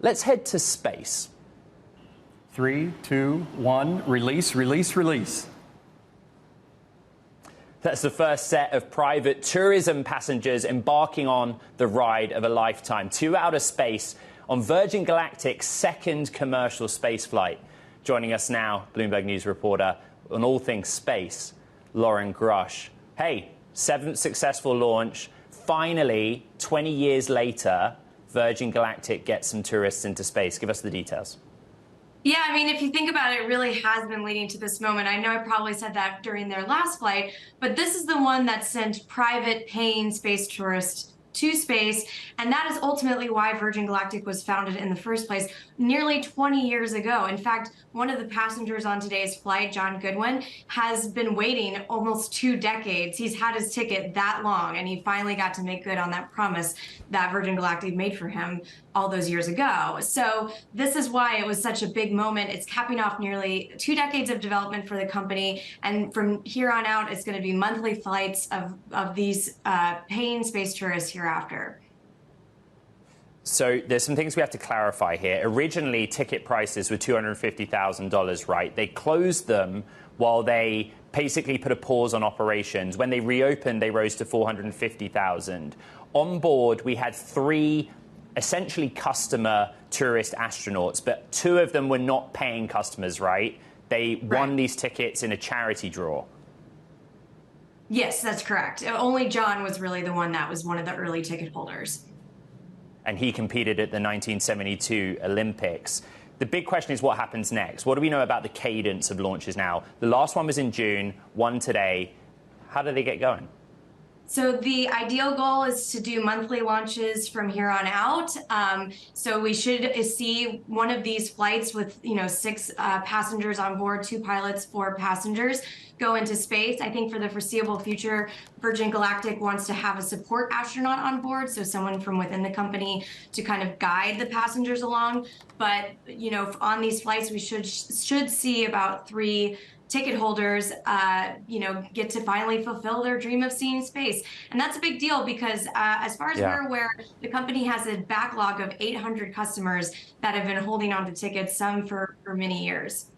Let's head to space. 3, 2, 1, release, release, release. That's the first set of private tourism passengers embarking on the ride of a lifetime to outer space on Virgin Galactic's second commercial space flight. Joining us now, Bloomberg News reporter on all things space, Loren Grush. Hey, seventh successful launch. Finally, 20 years later, Virgin Galactic gets some tourists into space. Give us the details. Yeah, I mean, if you think about it, it really has been leading to this moment. I know I probably said that during their last flight, but this is the one that sent private paying space tourists to space. And that is ultimately why Virgin Galactic was founded in the first place nearly 20 years ago. In fact, one of the passengers on today's flight, John Goodwin, has been waiting almost 2 decades. He's had his ticket that long, and he finally got to make good on that promise that Virgin Galactic made for him all those years ago. So this is why it was such a big moment. It's capping off nearly 2 decades of development for the company. And from here on out, it's going to be monthly flights of these paying space tourists hereafter. So there's some things we have to clarify here. Originally, ticket prices were $250,000, right? They closed them while they basically put a pause on operations. When they reopened, they rose to $450,000. On board, we had 3 essentially customer tourist astronauts, but 2 of them were not paying customers, right? They won these tickets in a charity draw. Yes, that's correct. Only John was really the one that was one of the early ticket holders. And he competed at the 1972 Olympics. The big question is what happens next? What do we know about the cadence of launches now? The last one was in June, one today. How do they get going? So the ideal goal is to do monthly launches from here on out. So we should see one of these flights with 6 passengers on board, 2 pilots, 4 passengers go into space. I think for the foreseeable future, Virgin Galactic wants to have a support astronaut on board, so someone from within the company to kind of guide the passengers along. But on these flights, we should see about 3 ticket holders, get to finally fulfill their dream of seeing space. And that's a big deal because as far as we're aware, the company has a backlog of 800 customers that have been holding on to tickets, some for many years.